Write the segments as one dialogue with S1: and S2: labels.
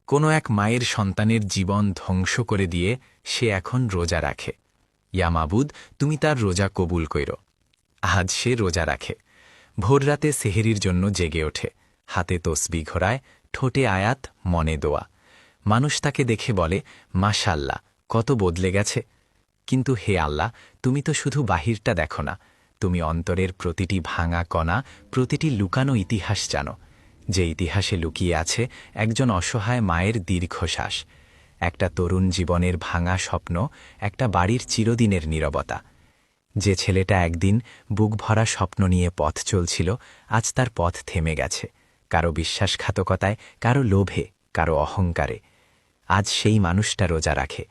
S1: কোনো এক মায়ের সন্তানের জীবন ধ্বংস করে দিয়ে সে এখন রোজা রাখে। ইয়া মাবুদ, তুমি তার রোজা কবুল কইরো। আজ সে রোজা রাখে, ভোররাতে সেহেরির জন্য জেগে ওঠে, হাতে তসবি ঘোরায়, ঠোঁটে আয়াত, মনে দোয়া। মানুষ তাকে দেখে বলে, মাশাল্লাহ, কত বদলে গেছে। কিন্তু হে আল্লাহ, তুমি তো শুধু বাহিরটা দেখো না, তুমি অন্তরের প্রতিটি ভাঙা কণা, প্রতিটি লুকানো ইতিহাস জানো। যে ইতিহাসে লুকিয়ে আছে একজন অসহায় মায়ের দীর্ঘশ্বাস, একটা তরুণ জীবনের ভাঙা স্বপ্ন, একটা বাড়ির চিরদিনের নীরবতা। যে ছেলেটা একদিন বুক ভরা স্বপ্ন নিয়ে পথ চলছিল, আজ তার পথ থেমে গেছে, কারো বিশ্বাসঘাতকতায়, কারো লোভে, কারো অহংকারে। আজ সেই মানুষটা রোজা রাখে,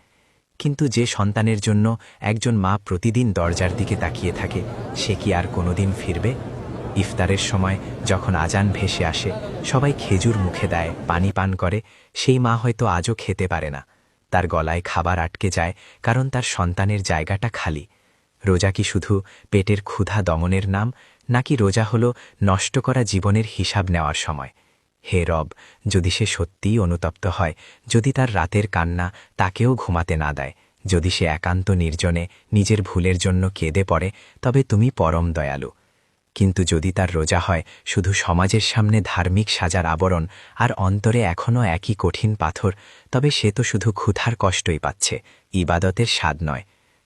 S1: কিন্তু যে সন্তানের জন্য একজন মা প্রতিদিন দরজার দিকে তাকিয়ে থাকে, সে কি আর কোনোদিন ফিরবে? ইফতারের সময় যখন আজান ভেসে আসে, সবাই খেজুর মুখে দেয়, পানি পান করে, সেই মা হয়তো আজও খেতে পারে না। তার গলায় খাবার আটকে যায়, কারণ তার সন্তানের জায়গাটা খালি। রোজা কি শুধু পেটের ক্ষুধা দমনের নাম, নাকি রোজা হলো নষ্ট করা জীবনের হিসাব নেওয়ার সময়? হে রব, যদি সে সত্যিই অনুতপ্ত হয়, যদি তার রাতের কান্না তাকেও ঘুমাতে না দেয়, যদি সে একান্ত নির্জনে নিজের ভুলের জন্য কেঁদে পড়ে, তবে তুমি পরম দয়ালু। কিন্তু যদি তার রোজা হয় শুধু সমাজের সামনে ধার্মিক সাজার আবরণ, আর অন্তরে এখনও একই কঠিন পাথর, তবে সে তো শুধু ক্ষুধার কষ্টই পাচ্ছে, ইবাদতের স্বাদ নয়।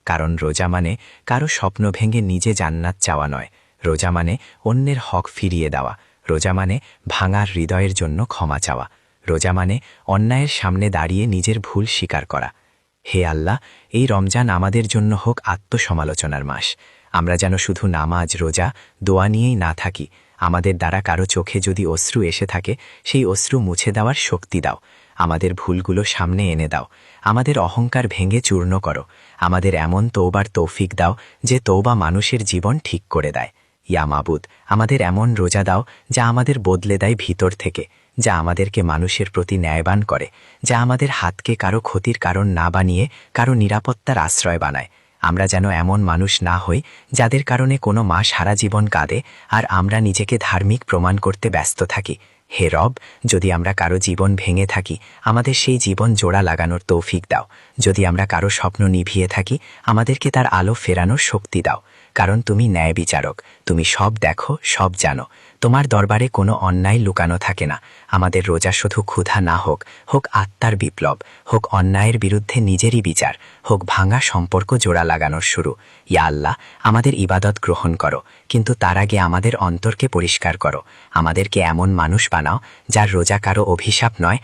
S1: কারণ রোজা মানে কারো স্বপ্ন ভেঙে নিজে জান্নাত চাওয়া নয়, রোজা মানে অন্যের হক ফিরিয়ে দেওয়া, রোজা মানে ভাঙার হৃদয়ের জন্য ক্ষমা চাওয়া, রোজা মানে অন্যায়ের সামনে দাঁড়িয়ে নিজের ভুল স্বীকার করা। হে আল্লাহ, এই রমজান আমাদের জন্য হোক আত্মসমালোচনার মাস। আমরা যেন শুধু নামাজ, রোজা, দোয়া নিয়েই না থাকি। আমাদের দ্বারা কারো চোখে যদি অশ্রু এসে থাকে, সেই অশ্রু মুছে দেওয়ার শক্তি দাও। আমাদের ভুলগুলো সামনে এনে দাও, আমাদের অহংকার ভেঙে চূর্ণ করো। আমাদের এমন তৌবার তৌফিক দাও যে তৌবা মানুষের জীবন ঠিক করে দেয়। ইয়া মাবুদ, আমাদের এমন রোজা দাও যা আমাদের বদলে দেয় ভিতর থেকে, যা আমাদেরকে মানুষের প্রতি ন্যায়বান করে, যা আমাদের হাতকে কারো ক্ষতির কারণ না বানিয়ে কারো নিরাপত্তার আশ্রয় বানায়। আমরা যেন এমন মানুষ না হই যাদের কারণে কোনো মা সারা জীবন কাঁদে, আর আমরা নিজেকে ধার্মিক প্রমাণ করতে ব্যস্ত থাকি। হে রব, যদি আমরা কারো জীবন ভেঙে থাকি, আমাদের সেই জীবন জোড়া লাগানোর তৌফিক দাও। যদি আমরা কারো স্বপ্ন নিভিয়ে থাকি, আমাদেরকে তার আলো ফেরানোর শক্তি দাও। কারণ তুমি ন্যায় বিচারক, তুমি সব দেখো, সব জানো। তোমার দরবারে কোনো অন্যায় লুকানো থাকে না। আমাদের রোজা শুধু ক্ষুধা না হোক, হোক আত্মার বিপ্লব, হোক অন্যায়ের বিরুদ্ধে নিজেরই বিচার, হোক ভাঙা সম্পর্ক জোড়া লাগানোর শুরু। ইয়া আল্লাহ, আমাদের ইবাদত গ্রহণ করো, কিন্তু তার আগে আমাদের অন্তরকে পরিষ্কার করো। আমাদেরকে এমন মানুষ বানাও যার রোজা কারো অভিশাপ নয়,